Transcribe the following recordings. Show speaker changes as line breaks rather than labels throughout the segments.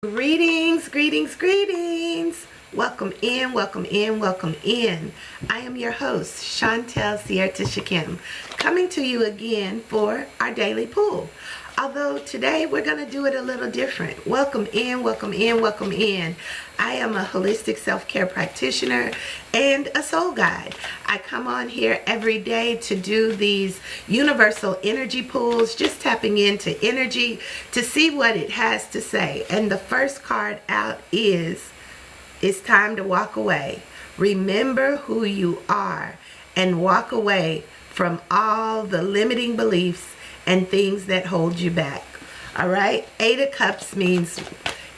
Greetings, greetings, greetings. Welcome in, welcome in, welcome in. I am your host, Chantel Sierta Shakim, coming to you again for our daily pool. Although today we're going to do it a little different. Welcome in, welcome in, welcome in. I am a holistic self-care practitioner and a soul guide. I come on here every day to do these universal energy pools, just tapping into energy to see what it has to say. And the first card out is, it's time to walk away. Remember who you are and walk away from all the limiting beliefs and things that hold you back. All right? Eight of Cups means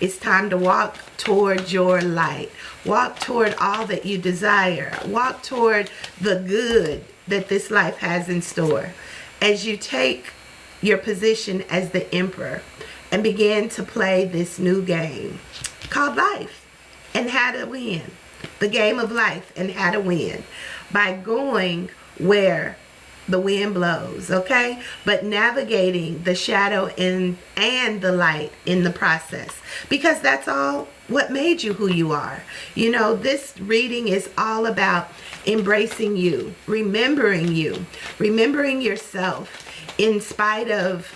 it's time to walk toward your light. Walk toward all that you desire. Walk toward the good that this life has in store. As you take your position as the emperor and begin to play this new game called life and how to win. The game of life and how to win by going where the wind blows, okay? But navigating the shadow and the light in the process, because that's all what made you who you are. You know, this reading is all about embracing you, remembering yourself in spite of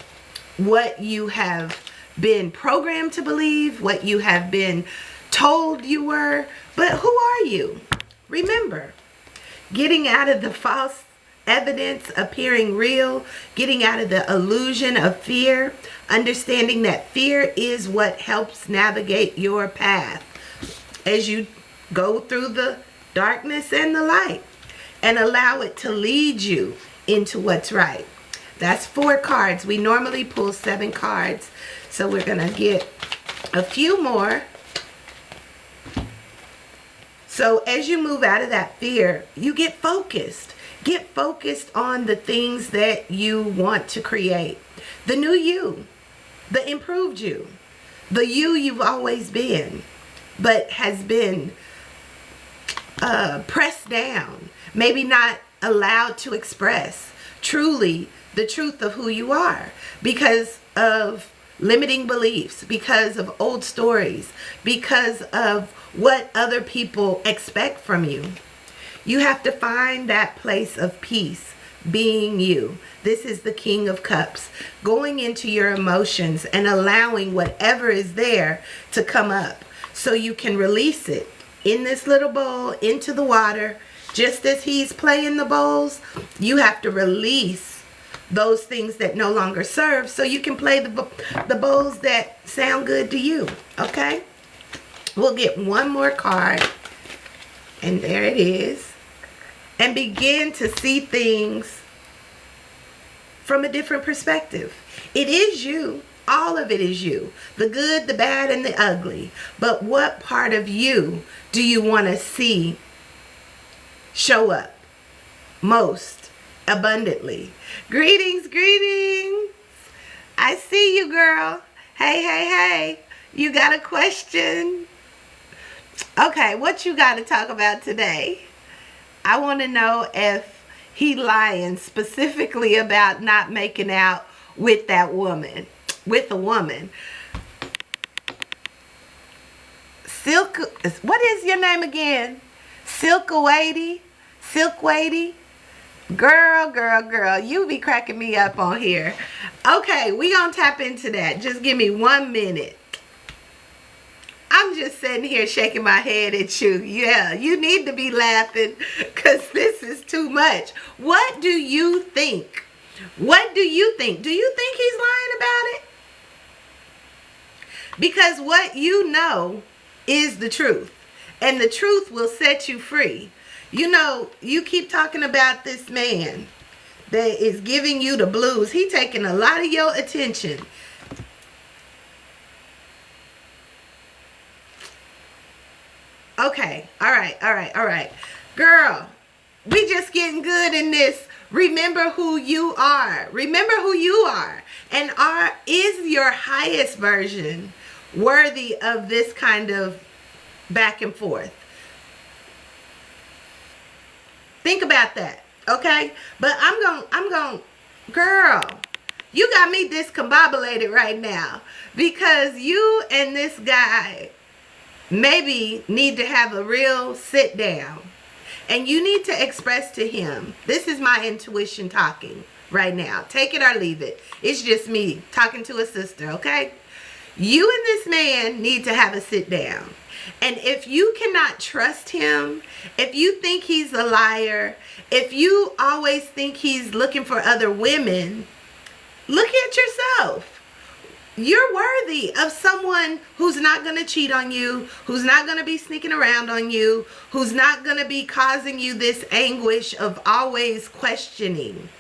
what you have been programmed to believe, what you have been told you were. But who are you? Remember, getting out of the false evidence appearing real, getting out of the illusion of fear, understanding that fear is what helps navigate your path as you go through the darkness and the light, and allow it to lead you into what's right. That's 4 cards. We normally pull 7 cards, so we're gonna get a few more. So as you move out of that fear, you get focused. Get focused on the things that you want to create. The new you, the improved you, the you you've always been, but has been pressed down, maybe not allowed to express truly the truth of who you are because of limiting beliefs, because of old stories, because of what other people expect from you. You have to find that place of peace, being you. This is the King of Cups. Going into your emotions and allowing whatever is there to come up so you can release it in this little bowl into the water. Just as he's playing the bowls, you have to release those things that no longer serve so you can play the bowls that sound good to you. Okay? We'll get one more card. And there it is. And begin to see things from a different perspective. It is you. All of it is you. The good, the bad, and the ugly. But what part of you do you want to see show up most abundantly? Greetings, greetings. I see you, girl. Hey, hey, hey. You got a question? Okay, what you got to talk about today? I want to know if he lying specifically about not making out with that woman, with a woman. Silk, what is your name again? Silkwady? Silkwady? Girl, you be cracking me up on here. Okay, we gonna tap into that. Just give me 1 minute. I'm just sitting here shaking my head at you. Yeah, you need to be laughing because this is too much. What do you think? What do you think? Do you think he's lying about it? Because what you know is the truth. And the truth will set you free. You know, you keep talking about this man that is giving you the blues. He taking a lot of your attention. Okay, all right. Girl, we just getting good in this. Remember who you are. Remember who you are. And is your highest version worthy of this kind of back and forth? Think about that, okay? But I'm going, girl, You got me discombobulated right now because you and this guy maybe need to have a real sit down. And you need to express to him, this is my intuition talking right now. Take it or leave it. It's just me talking to a sister, okay? You and this man need to have a sit down. And if you cannot trust him, if you think he's a liar, if you always think he's looking for other women, look at yourself. You're worthy of someone who's not going to cheat on you, who's not going to be sneaking around on you, who's not going to be causing you this anguish of always questioning.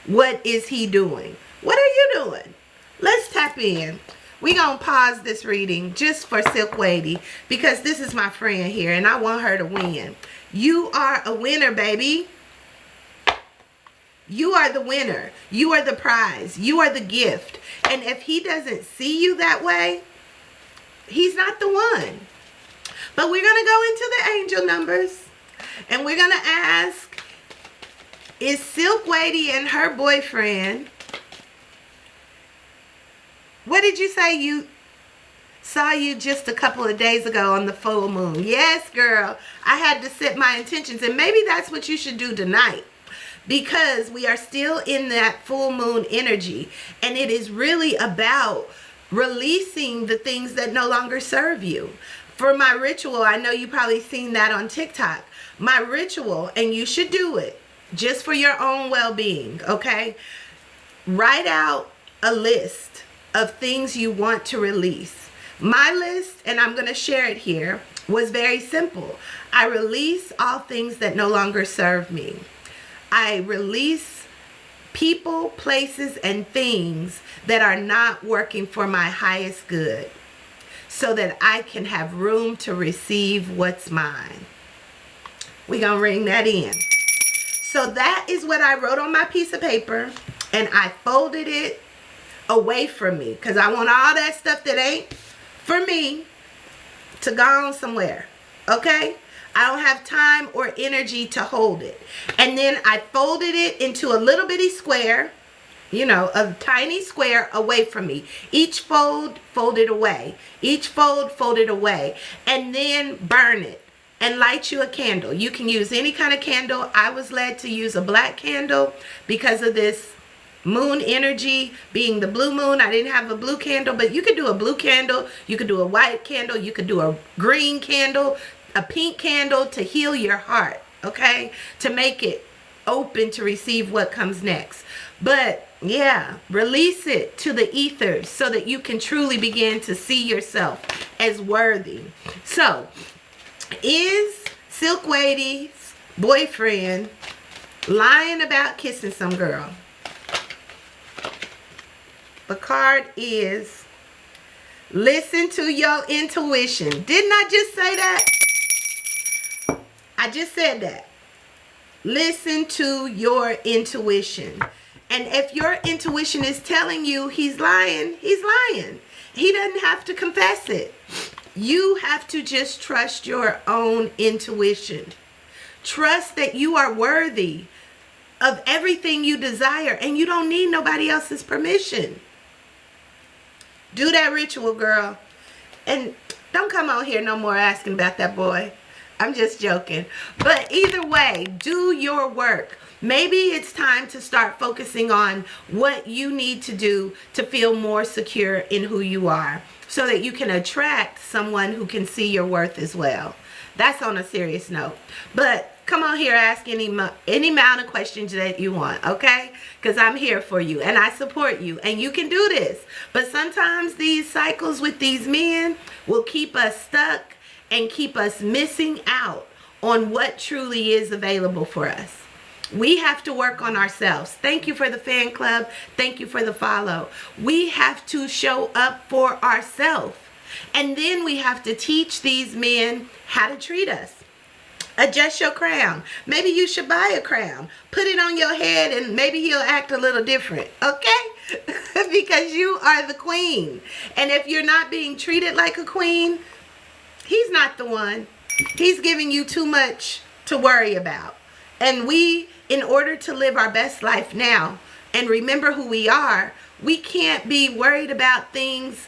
What is he doing? What are you doing? Let's tap in. We're going to pause this reading just for Silk Wadey because this is my friend here and I want her to win. You are a winner, baby. You are the winner. You are the prize. You are the gift. And if he doesn't see you that way, he's not the one. But we're going to go into the angel numbers. And we're going to ask, is Silk Wadey and her boyfriend, what did you say? You saw you just a couple of days ago on the full moon. Yes, girl. I had to set my intentions. And maybe that's what you should do tonight. Because we are still in that full moon energy. And it is really about releasing the things that no longer serve you. For my ritual, I know you probably seen that on TikTok. My ritual, and you should do it just for your own well-being, okay? Write out a list of things you want to release. My list, and I'm going to share it here, was very simple. I release all things that no longer serve me. I release people, places, and things that are not working for my highest good so that I can have room to receive what's mine. We're going to ring that in. So that is what I wrote on my piece of paper, and I folded it away from me because I want all that stuff that ain't for me to go on somewhere, okay? I don't have time or energy to hold it. And then I folded it into a little bitty square, you know, a tiny square away from me. Each fold, folded away. Each fold, folded away. And then burn it and light you a candle. You can use any kind of candle. I was led to use a black candle because of this moon energy being the blue moon. I didn't have a blue candle, but you could do a blue candle. You could do a white candle. You could do a green candle. A pink candle to heal your heart, okay? To make it open to receive what comes next. But yeah, release it to the ethers so that you can truly begin to see yourself as worthy. So, is Silk Wadey's boyfriend lying about kissing some girl? The card is listen to your intuition. Didn't I just say that? I just said that. Listen to your intuition. And if your intuition is telling you he's lying, he's lying. He doesn't have to confess it. You have to just trust your own intuition. Trust that you are worthy of everything you desire and you don't need nobody else's permission. Do that ritual, girl. And don't come out here no more asking about that boy. I'm just joking. But either way, do your work. Maybe it's time to start focusing on what you need to do to feel more secure in who you are so that you can attract someone who can see your worth as well. That's on a serious note. But come on here, ask any amount of questions that you want, okay? Because I'm here for you and I support you and you can do this. But sometimes these cycles with these men will keep us stuck and keep us missing out on what truly is available for us. We have to work on ourselves. Thank you for the fan club. Thank you for the follow. We have to show up for ourselves. And then we have to teach these men how to treat us. Adjust your crown. Maybe you should buy a crown. Put it on your head and maybe he'll act a little different. Okay? Because you are the queen. And if you're not being treated like a queen, he's not the one. He's giving you too much to worry about. And we, in order to live our best life now and remember who we are, We can't be worried about things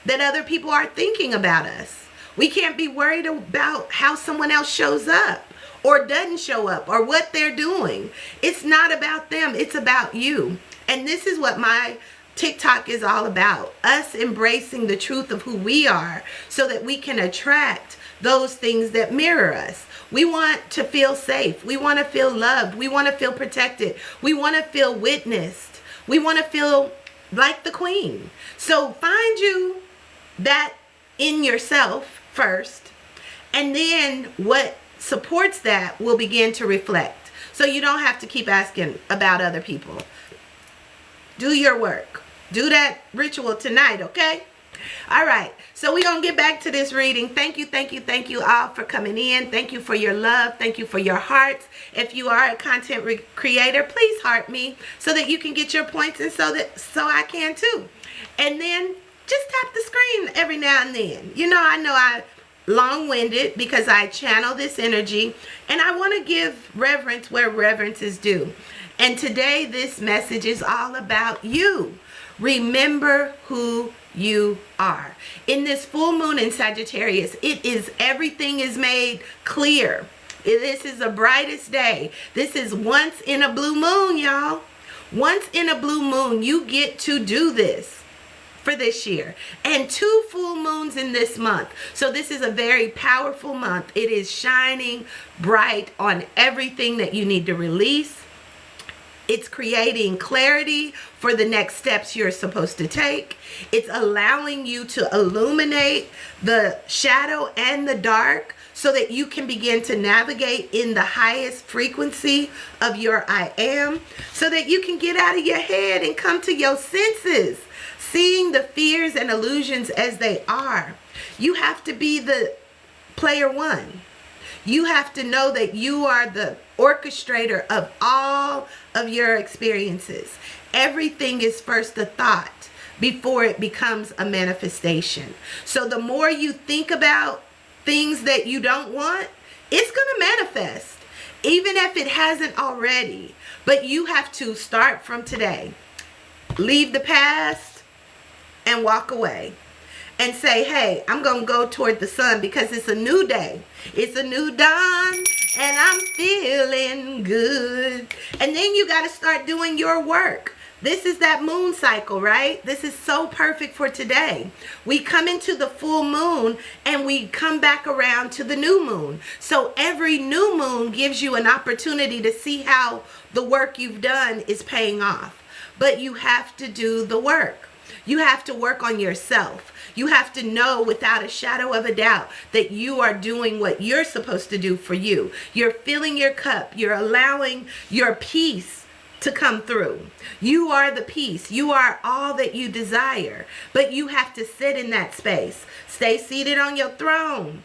that other people are thinking about us. We can't be worried about how someone else shows up or doesn't show up or what they're doing. It's not about them. It's about you. And this is what my TikTok is all about. Us embracing the truth of who we are so that we can attract those things that mirror us. We want to feel safe. We want to feel loved. We want to feel protected. We want to feel witnessed. We want to feel like the queen. So find you that in yourself first, and then what supports that will begin to reflect. So you don't have to keep asking about other people. Do your work. Do that ritual tonight, okay? All right, so we're going to get back to this reading. Thank you all for coming in. Thank you for your love. Thank you for your hearts. If you are a content creator, please heart me so that you can get your points, and so I can too. And then just tap the screen every now and then. You know I long-winded because I channel this energy, and I want to give reverence where reverence is due. And today this message is all about you. Remember who you are. In this full moon in Sagittarius, everything is made clear. This is the brightest day. This is once in a blue moon, y'all. Once in a blue moon, you get to do this for this year, and 2 full moons in this month. So this is a very powerful month. It is shining bright on everything that you need to release. It's creating clarity for the next steps you're supposed to take. It's allowing you to illuminate the shadow and the dark so that you can begin to navigate in the highest frequency of your I am, so that you can get out of your head and come to your senses, seeing the fears and illusions as they are. You have to be the player one. You have to know that you are the orchestrator of all of your experiences. Everything is first a thought before it becomes a manifestation. So the more you think about things that you don't want, it's going to manifest, even if it hasn't already. But you have to start from today. Leave the past and walk away and say, hey, I'm going to go toward the sun because it's a new day. It's a new dawn and I'm feeling good. And then you got to start doing your work. This is that moon cycle, right? This is so perfect for today. We come into the full moon and we come back around to the new moon. So every new moon gives you an opportunity to see how the work you've done is paying off. But you have to do the work. You have to work on yourself. You have to know without a shadow of a doubt that you are doing what you're supposed to do for you. You're filling your cup. You're allowing your peace to come through. You are the peace. You are all that you desire. But you have to sit in that space. Stay seated on your throne.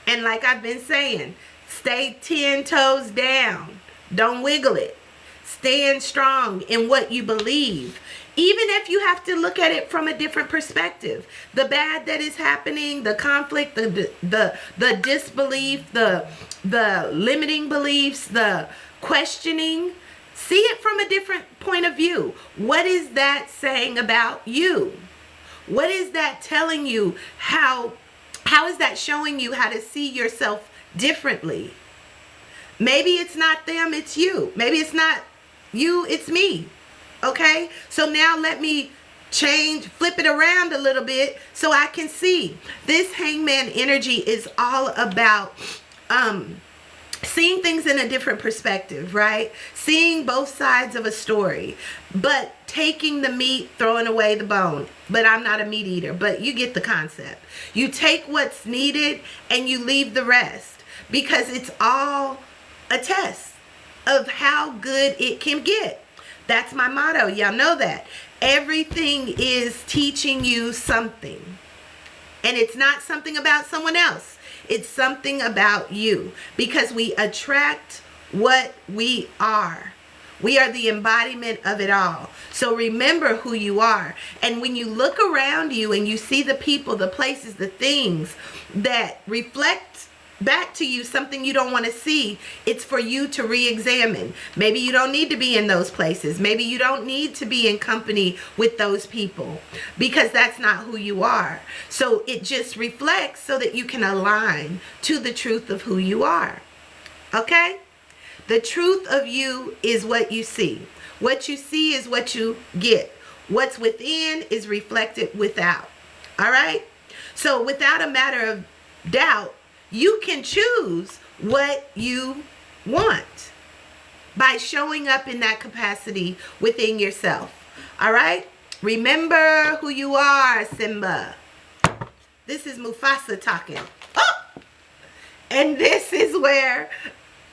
And like I've been saying, stay 10 toes down. Don't wiggle it. Stand strong in what you believe. Even if you have to look at it from a different perspective. The bad that is happening, the conflict, the disbelief, the limiting beliefs, the questioning. See it from a different point of view. What is that saying about you? What is that telling you? How is that showing you how to see yourself differently? Maybe it's not them, it's you. Maybe it's not you, it's me. Okay? So now let me flip it around a little bit so I can see. This hangman energy is all about seeing things in a different perspective, right? Seeing both sides of a story, but taking the meat, throwing away the bone. But I'm not a meat eater, but you get the concept. You take what's needed and you leave the rest, because it's all a test of how good it can get. That's my motto. Y'all know that. Everything is teaching you something. And it's not something about someone else. It's something about you, because we attract what we are. We are the embodiment of it all. So remember who you are. And when you look around you and you see the people, the places, the things that reflect back to you something you don't want to see, it's for you to re-examine. Maybe you don't need to be in those places. Maybe you don't need to be in company with those people because that's not who you are. So it just reflects so that you can align to the truth of who you are. Okay? The truth of you is what you see. What you see is what you get. What's within is reflected without. All right? So without a matter of doubt, you can choose what you want by showing up in that capacity within yourself. All right? Remember who you are, Simba. This is Mufasa talking. Oh! And this is where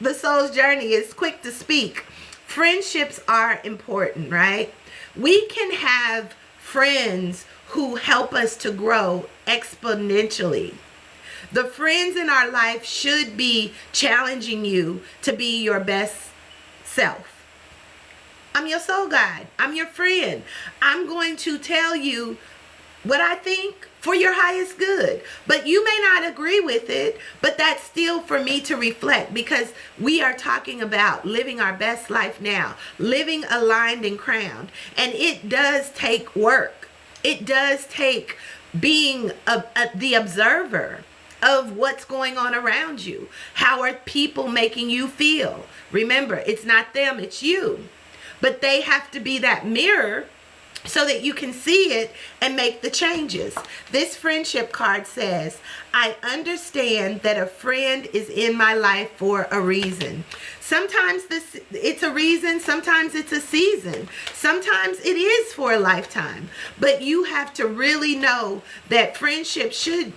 the soul's journey is quick to speak. Friendships are important, right? We can have friends who help us to grow exponentially. The friends in our life should be challenging you to be your best self. I'm your soul guide. I'm your friend. I'm going to tell you what I think for your highest good. But you may not agree with it, but that's still for me to reflect, because we are talking about living our best life now, living aligned and crowned. And it does take work. It does take being the observer of what's going on around you. How are people making you feel? Remember, it's not them, it's you. But they have to be that mirror so that you can see it and make the changes. This friendship card says, I understand that a friend is in my life for a reason. Sometimes it's a reason, sometimes it's a season, sometimes it is for a lifetime. But you have to really know that friendship should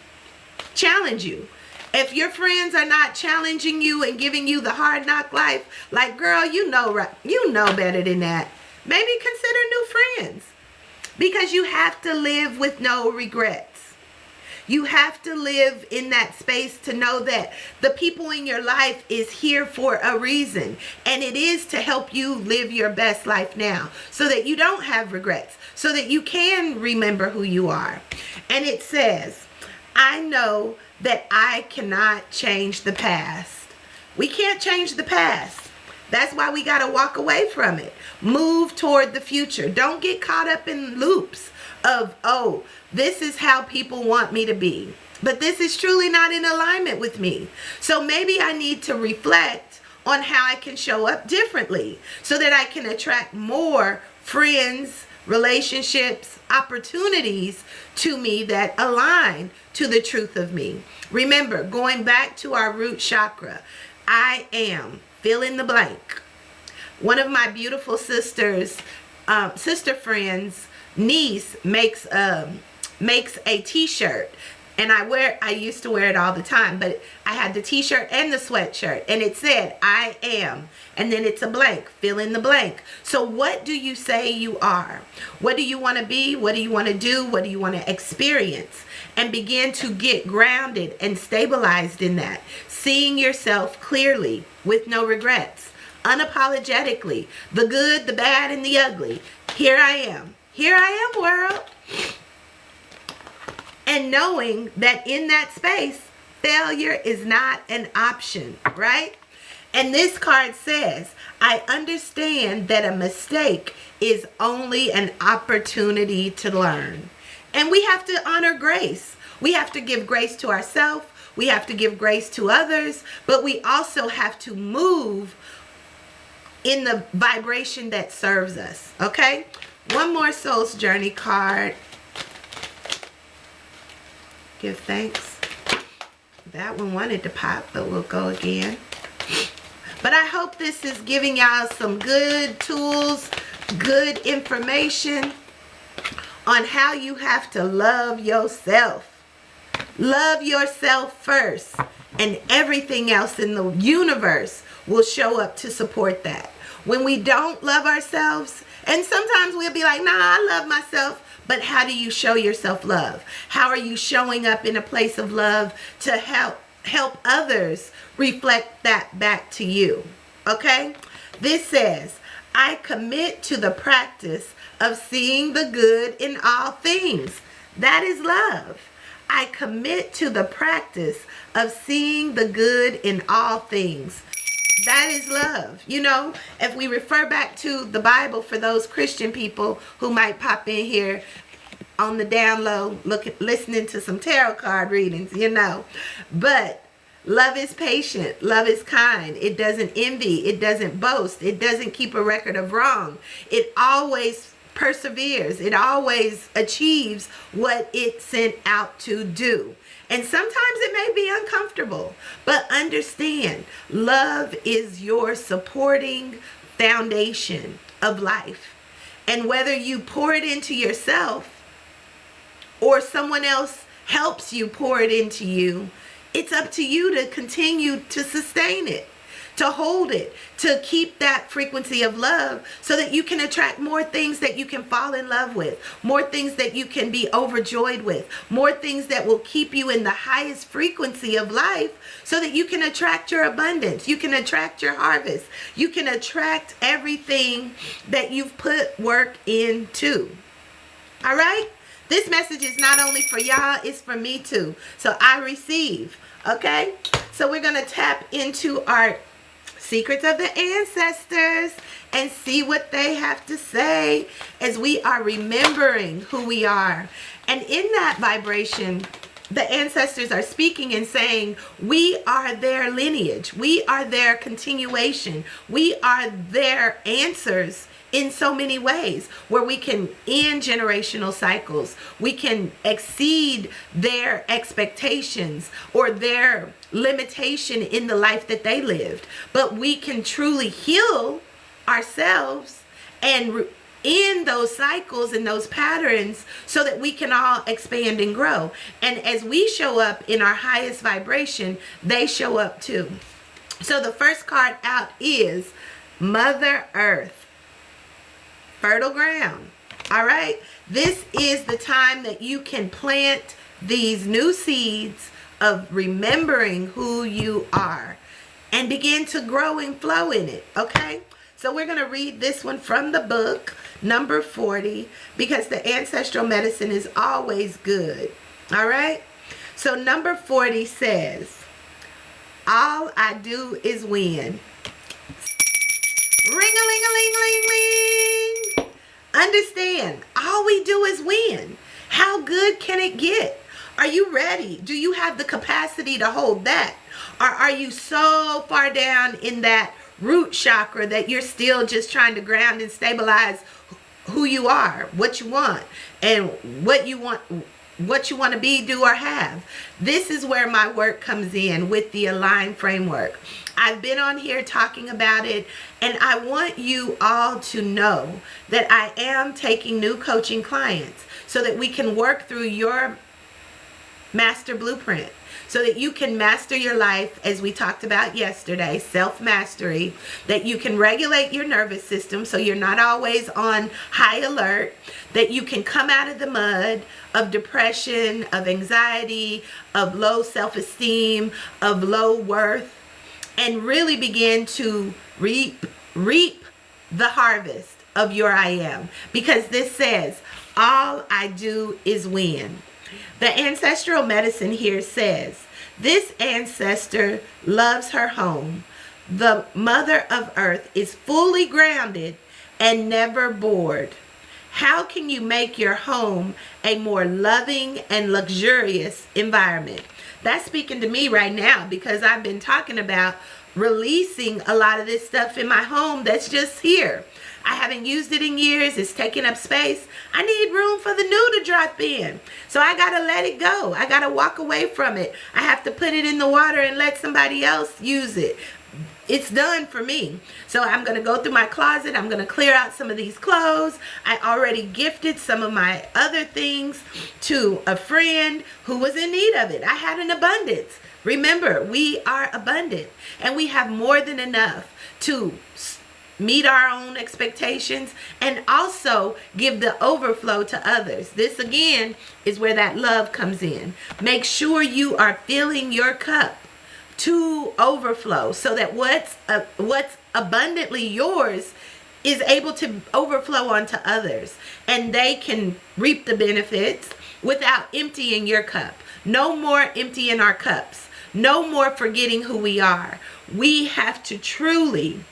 challenge you. If your friends are not challenging you and giving you the hard knock life, like, girl, you know better than that, maybe consider new friends. Because you have to live with no regrets. You have to live in that space to know that the people in your life is here for a reason. And it is to help you live your best life now, so that you don't have regrets, so that you can remember who you are. And it says, I know that I cannot change the past. We can't change the past. That's why we got to walk away from it. Move toward the future. Don't get caught up in loops of, oh, this is how people want me to be, but this is truly not in alignment with me. So maybe I need to reflect on how I can show up differently so that I can attract more friends, relationships, opportunities to me that align to the truth of me. Remember, going back to our root chakra, I am, fill in the blank. One of my beautiful sister friends, niece, makes a t-shirt. And I used to wear it all the time, but I had the t-shirt and the sweatshirt, and it said, I am, and then it's a blank, fill in the blank. So what do you say you are? What do you want to be? What do you want to do? What do you want to experience? And begin to get grounded and stabilized in that, seeing yourself clearly with no regrets, unapologetically, the good, the bad, and the ugly. Here I am. Here I am, world. And knowing that in that space, failure is not an option, right? And this card says, I understand that a mistake is only an opportunity to learn. And we have to honor grace. We have to give grace to ourselves. We have to give grace to others. But we also have to move in the vibration that serves us, okay? One more Soul's Journey card. Give thanks. That one wanted to pop, but we'll go again. But I hope this is giving y'all some good tools, good information on how you have to love yourself. Love yourself first, and everything else in the universe will show up to support that. When we don't love ourselves, and sometimes we'll be like, nah, I love myself. But how do you show yourself love? How are you showing up in a place of love to help others reflect that back to you? Okay? This says, I commit to the practice of seeing the good in all things. That is love. I commit to the practice of seeing the good in all things. That is love. You know, if we refer back to the Bible for those Christian people who might pop in here on the down low, listening to some tarot card readings, you know. But love is patient. Love is kind. It doesn't envy. It doesn't boast. It doesn't keep a record of wrong. It always perseveres. It always achieves what it sent out to do. And sometimes it may be uncomfortable, but understand, love is your supporting foundation of life. And whether you pour it into yourself or someone else helps you pour it into you, it's up to you to continue to sustain it, to hold it, to keep that frequency of love so that you can attract more things that you can fall in love with, more things that you can be overjoyed with, more things that will keep you in the highest frequency of life so that you can attract your abundance, you can attract your harvest, you can attract everything that you've put work into. All right? This message is not only for y'all, it's for me too. So I receive. Okay? So we're going to tap into our secrets of the ancestors and see what they have to say as we are remembering who we are. And in that vibration, the ancestors are speaking and saying, we are their lineage. We are their continuation. We are their answers in so many ways, where we can end generational cycles. We can exceed their expectations or their limitation in the life that they lived. But we can truly heal ourselves and end those cycles and those patterns so that we can all expand and grow. And as we show up in our highest vibration, they show up too. So the first card out is Mother Earth. Fertile ground. All right. This is the time that you can plant these new seeds of remembering who you are and begin to grow and flow in it. Okay. So we're going to read this one from the book, number 40, because the ancestral medicine is always good. All right. So number 40 says, all I do is win. Ring-a-ling-a-ling-a-ling-ling. Understand, all we do is win. How good can it get? Are you ready? Do you have the capacity to hold that? Or are you so far down in that root chakra that you're still just trying to ground and stabilize who you are, what you want, and what you want to be, do, or have? This is where my work comes in with the Align framework. I've been on here talking about it, and I want you all to know that I am taking new coaching clients so that we can work through your master blueprint, so that you can master your life, as we talked about yesterday, self-mastery, that you can regulate your nervous system so you're not always on high alert, that you can come out of the mud of depression, of anxiety, of low self-esteem, of low worth, and really begin to reap the harvest of your I am. Because this says, all I do is win. The ancestral medicine here says, this ancestor loves her home. The Mother of Earth is fully grounded and never bored. How can you make your home a more loving and luxurious environment? That's speaking to me right now, because I've been talking about releasing a lot of this stuff in my home that's just here. I haven't used it in years. It's taking up space. I need room for the new to drop in. So I got to let it go. I got to walk away from it. I have to put it in the water and let somebody else use it. It's done for me. So I'm going to go through my closet. I'm going to clear out some of these clothes. I already gifted some of my other things to a friend who was in need of it. I had an abundance. Remember, we are abundant and we have more than enough to meet our own expectations and also give the overflow to others. This again is where that love comes in. Make sure you are filling your cup to overflow so that what's abundantly yours is able to overflow onto others, and they can reap the benefits without emptying your cup. No more emptying our cups. No more forgetting who we are. We have to truly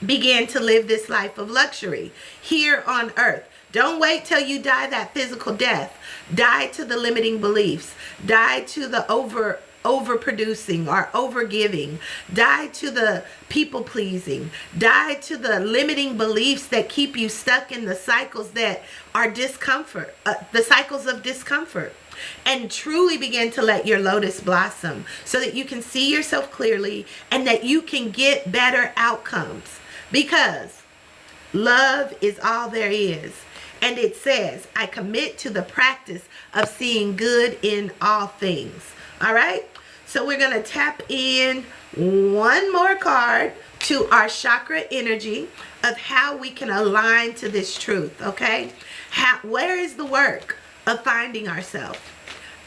begin to live this life of luxury here on earth. Don't wait till you die that physical death. Die to the limiting beliefs. Die to the overproducing or overgiving. Die to the people pleasing. Die to the limiting beliefs that keep you stuck in the cycles that are discomfort, the cycles of discomfort. And truly begin to let your lotus blossom so that you can see yourself clearly and that you can get better outcomes. Because love is all there is. And it says, I commit to the practice of seeing good in all things. All right? So we're going to tap in one more card to our chakra energy of how we can align to this truth. Okay? Where is the work of finding ourselves?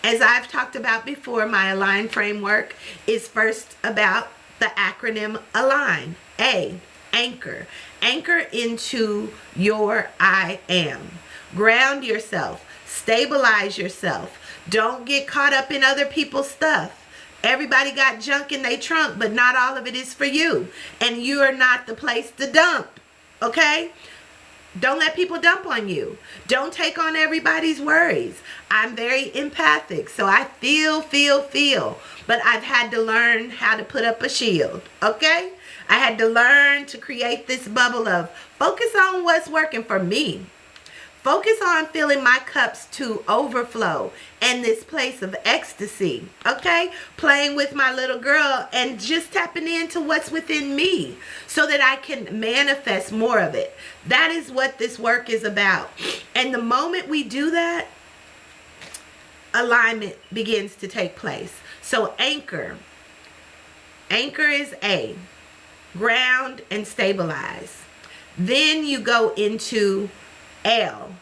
As I've talked about before, my Align framework is first about the acronym ALIGN. A, anchor. Anchor into your I am. Ground yourself. Stabilize yourself. Don't get caught up in other people's stuff. Everybody got junk in their trunk, but not all of it is for you. And you are not the place to dump. Okay? Don't let people dump on you. Don't take on everybody's worries. I'm very empathic, so I feel. But I've had to learn how to put up a shield, okay? I had to learn to create this bubble of focus on what's working for me. Focus on filling my cups to overflow and this place of ecstasy, okay? Playing with my little girl and just tapping into what's within me so that I can manifest more of it. That is what this work is about. And the moment we do that, alignment begins to take place. So anchor. Anchor is A. Ground and stabilize. Then you go into L.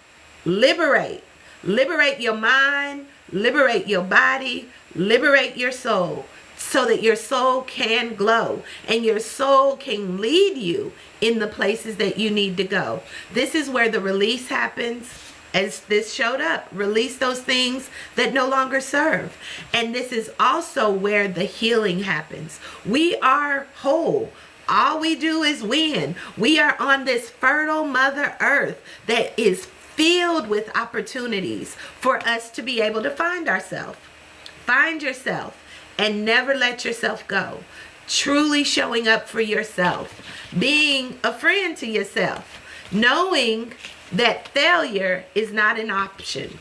Liberate. Liberate your mind, liberate your body, liberate your soul so that your soul can glow and your soul can lead you in the places that you need to go. This is where the release happens. As this showed up, release those things that no longer serve. And this is also where the healing happens. We are whole. All we do is win. We are on this fertile Mother Earth that is filled with opportunities for us to be able to find ourselves. Find yourself and never let yourself go. Truly showing up for yourself. Being a friend to yourself. Knowing that failure is not an option.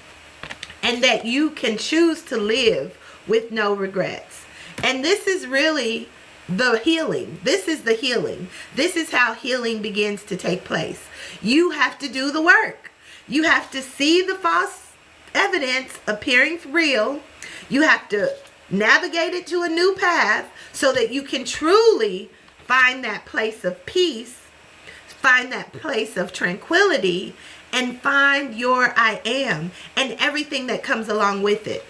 And that you can choose to live with no regrets. And this is really the healing. This is the healing. This is how healing begins to take place. You have to do the work. You have to see the false evidence appearing real. You have to navigate it to a new path so that you can truly find that place of peace, find that place of tranquility, and find your I am and everything that comes along with it.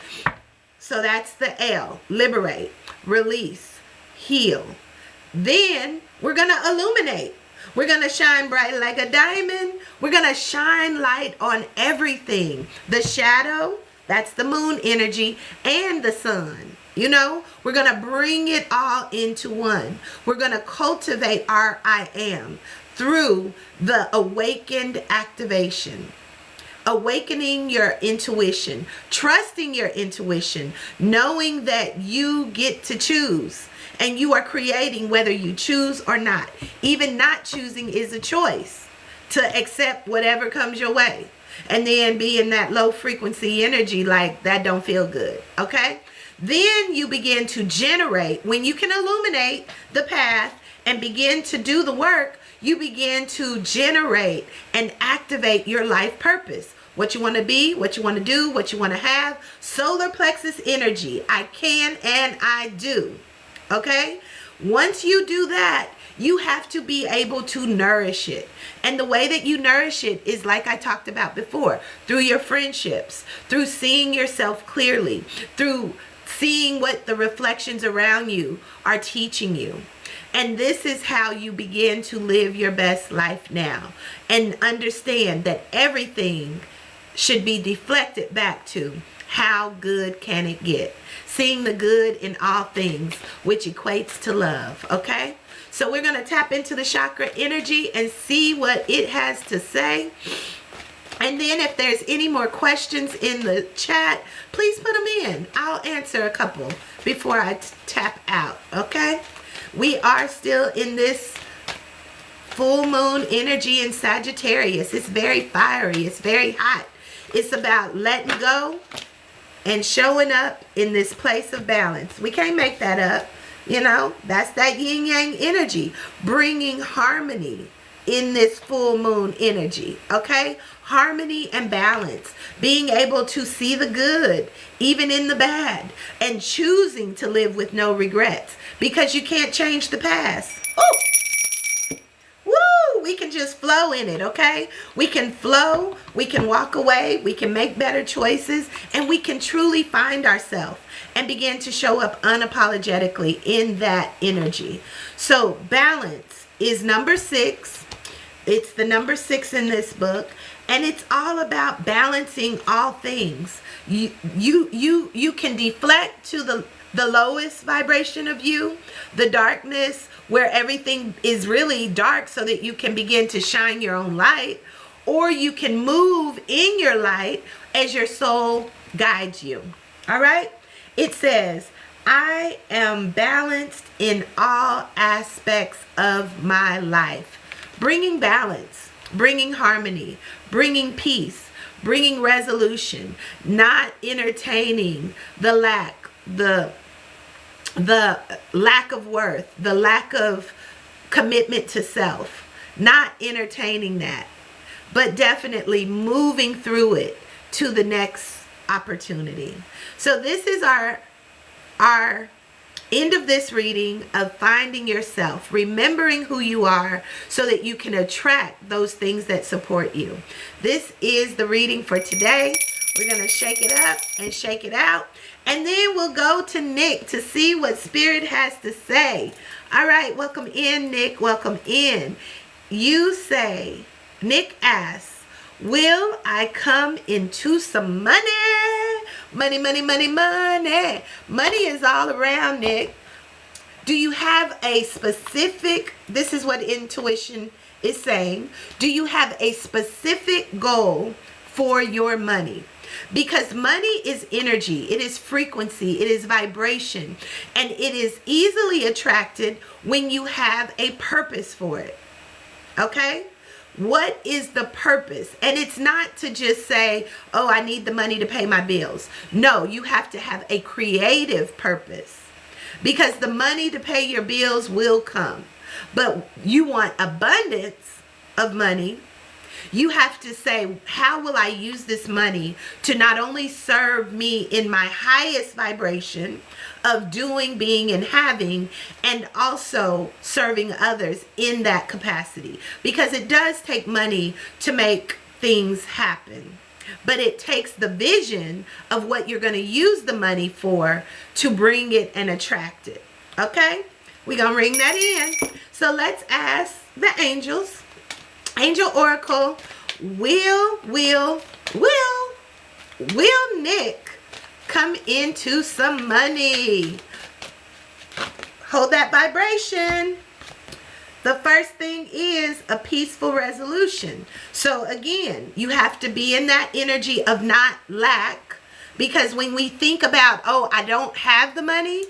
So that's the L. Liberate, release, heal. Then we're going to illuminate. We're going to shine bright like a diamond. We're going to shine light on everything. The shadow, that's the moon energy, and the sun. You know, we're going to bring it all into one. We're going to cultivate our I am through the awakened activation. Awakening your intuition, trusting your intuition, knowing that you get to choose and you are creating whether you choose or not. Even not choosing is a choice to accept whatever comes your way and then be in that low frequency energy like that don't feel good, okay? Then you begin to generate. When you can illuminate the path and begin to do the work, you begin to generate and activate your life purpose. What you want to be, what you want to do, what you want to have. Solar plexus energy. I can and I do. Okay? Once you do that, you have to be able to nourish it. And the way that you nourish it is like I talked about before. Through your friendships. Through seeing yourself clearly. Through seeing what the reflections around you are teaching you. And this is how you begin to live your best life now. And understand that everything should be deflected back to how good can it get? Seeing the good in all things, which equates to love, okay? So we're going to tap into the chakra energy and see what it has to say. And then if there's any more questions in the chat, please put them in. I'll answer a couple before I tap out, okay? We are still in this full moon energy in Sagittarius. It's very fiery. It's very hot. It's about letting go and showing up in this place of balance. We can't make that up. You know, that's that yin yang energy, bringing harmony in this full moon energy, okay? Harmony and balance, being able to see the good, even in the bad, and choosing to live with no regrets, because you can't change the past. Oh, woo, we can just flow in it, okay? We can flow, we can walk away, we can make better choices, and we can truly find ourselves and begin to show up unapologetically in that energy. So balance is number 6. It's the number 6 in this book, and it's all about balancing all things. You can deflect to the lowest vibration of you, the darkness, where everything is really dark, so that you can begin to shine your own light, or you can move in your light as your soul guides you. All right? It says, I am balanced in all aspects of my life. Bringing balance, bringing harmony, bringing peace, bringing resolution, not entertaining the lack of worth, the lack of commitment to self, not entertaining that, but definitely moving through it to the next opportunity. So this is our end of this reading of finding yourself, remembering who you are so that you can attract those things that support you. This is the reading for today. We're going to shake it up and shake it out, and then we'll go to Nick to see what Spirit has to say. All right, welcome in, Nick. Welcome in. You say, Nick asks, will I come into some money? Money, money, money, money. Money is all around, Nick. Do you have a specific, this is what intuition is saying, do you have a specific goal for your money? Because money is energy, it is frequency, it is vibration, and it is easily attracted when you have a purpose for it. Okay? What is the purpose? And it's not to just say, oh, I need the money to pay my bills. No, you have to have a creative purpose, because the money to pay your bills will come. But you want abundance of money. You have to say, how will I use this money to not only serve me in my highest vibration of doing, being, and having, and also serving others in that capacity? Because it does take money to make things happen. But it takes the vision of what you're going to use the money for to bring it and attract it. Okay? We're going to ring that in. So let's ask the angels. Angel Oracle, will Nick come into some money? Hold that vibration. The first thing is a peaceful resolution. So again, you have to be in that energy of not lack, because when we think about, oh, I don't have the money,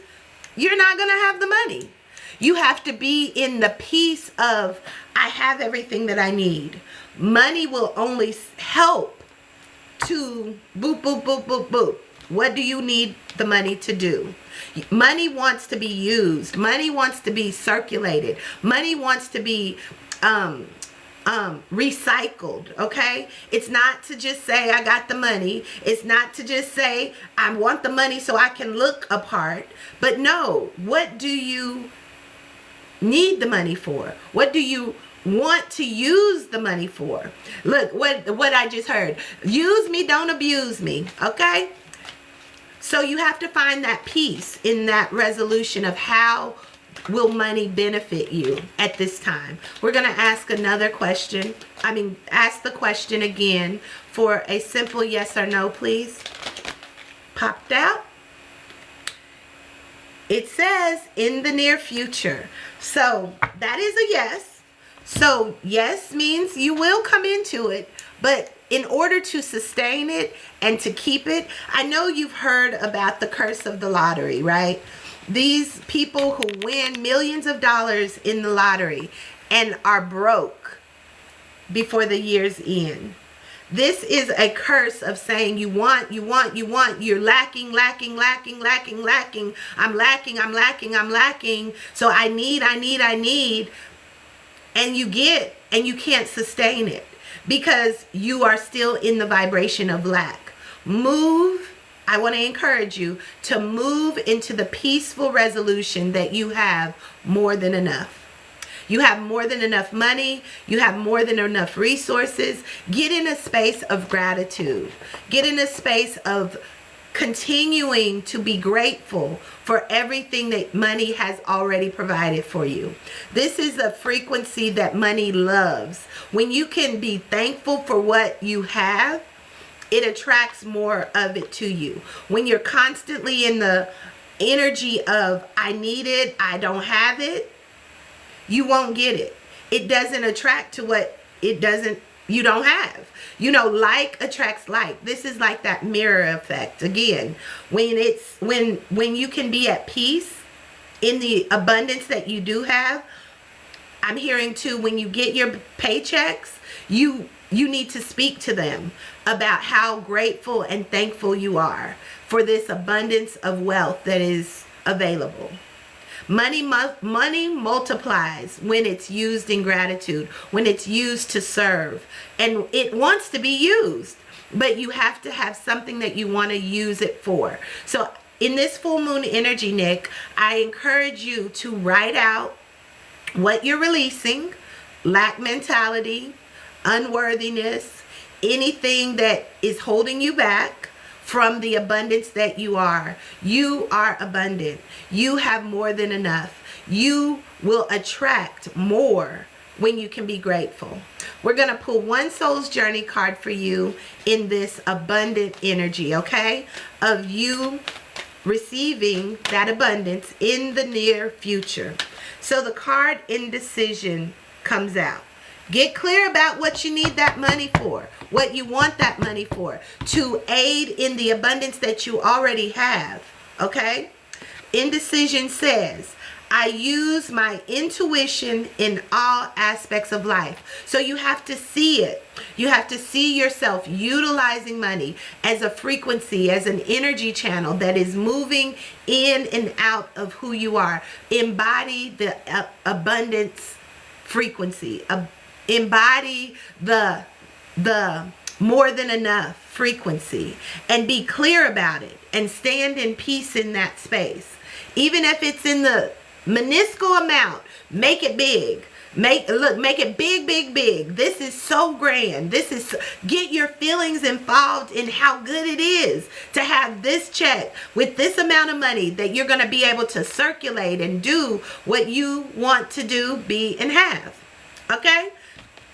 you're not going to have the money. You have to be in the peace of, I have everything that I need. Money will only help to boop, boop, boop, boop, boop. What do you need the money to do? Money wants to be used. Money wants to be circulated. Money wants to be recycled. Okay? It's not to just say I got the money. It's not to just say I want the money so I can look a part. But no, what do you need the money for? What do you want to use the money for? Look what I just heard. Use me, don't abuse me. Okay? So you have to find that peace in that resolution of how will money benefit you at this time. We're going to ask another question. Ask the question again for a simple yes or no, please. popped out. It says in the near future. So that is a yes. So yes means you will come into it, but in order to sustain it and to keep it, I know you've heard about the curse of the lottery, right? These people who win millions of dollars in the lottery and are broke before the year's end. This is a curse of saying you want, you're lacking. I'm lacking. So I need. And you get, and you can't sustain it because you are still in the vibration of lack. I want to encourage you to move into the peaceful resolution that you have more than enough. You have more than enough money. You have more than enough resources. Get in a space of gratitude. Get in a space of continuing to be grateful for everything that money has already provided for you. This is a frequency that money loves. When you can be thankful for what you have, it attracts more of it to you. When you're constantly in the energy of, I need it, I don't have it, you won't get it. It doesn't attract to what you don't have. You know, like attracts like. This is like that mirror effect. Again, when you can be at peace in the abundance that you do have, I'm hearing too, when you get your paychecks, you need to speak to them about how grateful and thankful you are for this abundance of wealth that is available. Money multiplies when it's used in gratitude, when it's used to serve, and it wants to be used, but you have to have something that you want to use it for. So in this full moon energy, Nick, I encourage you to write out what you're releasing, lack mentality, unworthiness, anything that is holding you back from the abundance that you are. You are abundant. You have more than enough. You will attract more when you can be grateful. We're going to pull one soul's journey card for you in this abundant energy, okay? Of you receiving that abundance in the near future. So the card Indecision comes out. Get clear about what you need that money for, what you want that money for, to aid in the abundance that you already have, okay? Indecision says, I use my intuition in all aspects of life. So you have to see it. You have to see yourself utilizing money as a frequency, as an energy channel that is moving in and out of who you are. Embody the abundance frequency. Embody the more than enough frequency, and be clear about it and stand in peace in that space. Even if it's in the minuscule amount, make it big. Make it big. This is so grand. Get your feelings involved in how good it is to have this check with this amount of money that you're going to be able to circulate and do what you want to do, be, and have. Okay?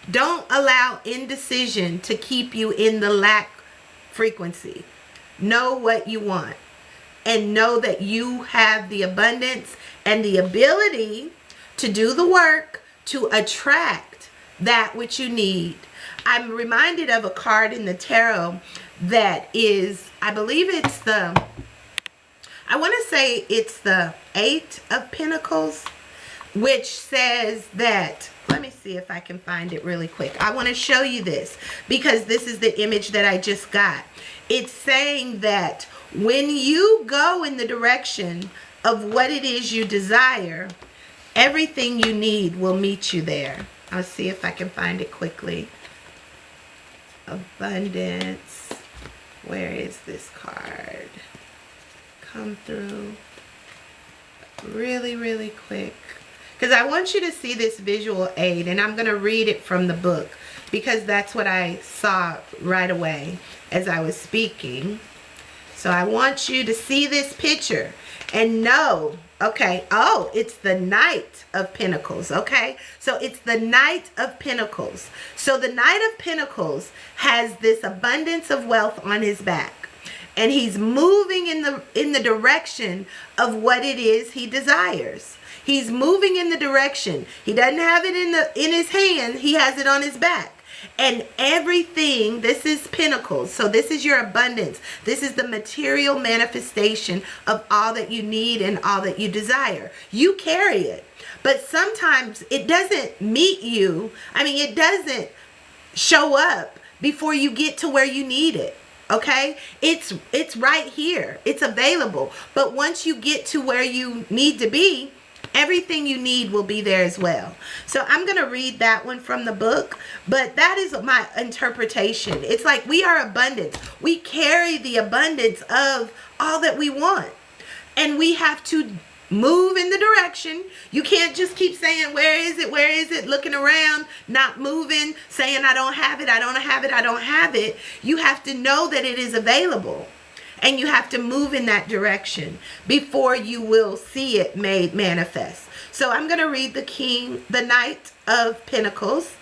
Don't allow indecision to keep you in the lack frequency. Know what you want and know that you have the abundance and the ability to do the work to attract that which you need. I'm reminded of a card in the tarot that is, I believe it's the 8 of Pentacles, which says that, let me see if I can find it really quick. I want to show you this because this is the image that I just got. It's saying that when you go in the direction of what it is you desire, everything you need will meet you there. I'll see if I can find it quickly. Abundance. Where is this card? Come through really, really quick. Because I want you to see this visual aid, and I'm going to read it from the book because that's what I saw right away as I was speaking. So I want you to see this picture and know, okay, oh, it's the Knight of Pentacles, okay? So it's the Knight of Pentacles. So the Knight of Pentacles has this abundance of wealth on his back. and he's moving in the direction of what it is he desires. He's moving in the direction. He doesn't have it in his hand. He has it on his back. And everything, this is Pentacles. So this is your abundance. This is the material manifestation of all that you need and all that you desire. You carry it. But sometimes it doesn't meet you. I mean, it doesn't show up before you get to where you need it. Okay? It's right here. It's available. But once you get to where you need to be, everything you need will be there as well. So I'm going to read that one from the book, but that is my interpretation. It's like we are abundant. We carry the abundance of all that we want, and we have to move in the direction. You can't just keep saying, where is it? Where is it? Looking around, not moving, saying, I don't have it. I don't have it. I don't have it. You have to know that it is available. And you have to move in that direction before you will see it made manifest. So I'm going to read the Knight of Pentacles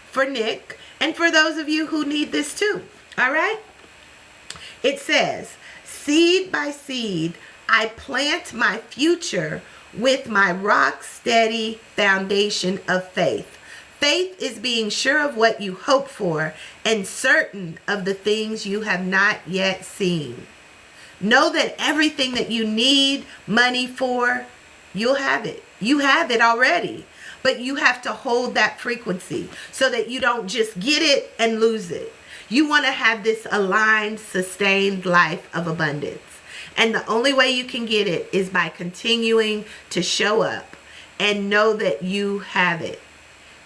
for Nick, and for those of you who need this too. All right? It says, seed by seed, I plant my future with my rock steady foundation of faith. Faith is being sure of what you hope for and certain of the things you have not yet seen. Know that everything that you need money for, you'll have it. You have it already. But you have to hold that frequency so that you don't just get it and lose it. You want to have this aligned, sustained life of abundance. And the only way you can get it is by continuing to show up and know that you have it.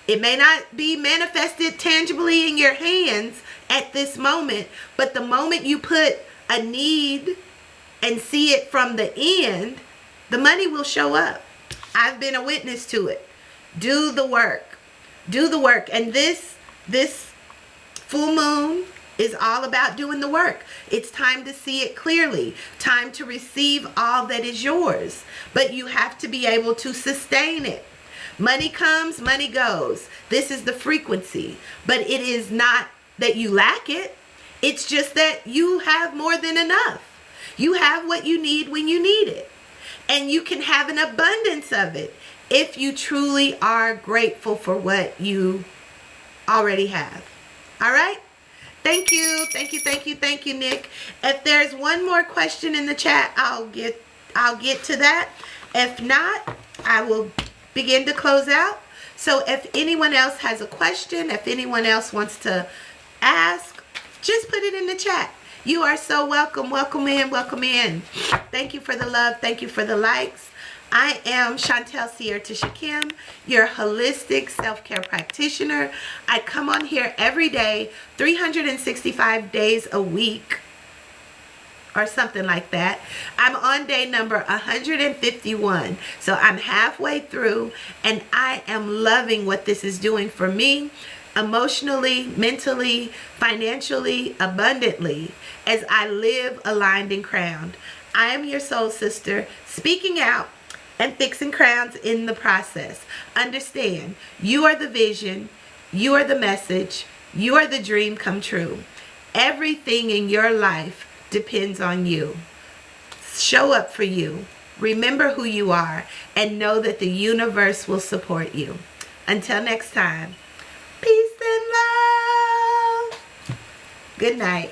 It may not be manifested tangibly in your hands at this moment, but the moment you put a need and see it from the end, the money will show up. I've been a witness to it. Do the work. Do the work. And this full moon is all about doing the work. It's time to see it clearly. Time to receive all that is yours. But you have to be able to sustain it. Money comes, money goes. This is the frequency. But it is not that you lack it. It's just that you have more than enough. You have what you need when you need it. And you can have an abundance of it if you truly are grateful for what you already have. All right? Thank you. Thank you. Thank you. Thank you, Nick. If there's one more question in the chat, I'll get to that. If not, I will begin to close out. So if anyone else has a question, if anyone else wants to ask, just put it in the chat. You are so welcome. Welcome in. Welcome in. Thank you for the love. Thank you for the likes. I am Chantel Sierra Tisha Kim, your holistic self-care practitioner. I come on here every day, 365 days a week, or something like that. I'm on day number 151. So I'm halfway through, and I am loving what this is doing for me. Emotionally, mentally, financially, abundantly, as I live aligned and crowned. I am your soul sister, speaking out and fixing crowns in the process. Understand, you are the vision, you are the message, you are the dream come true. Everything in your life depends on you. Show up for you. Remember who you are, and know that the universe will support you. Until next time. Peace and love. Good night.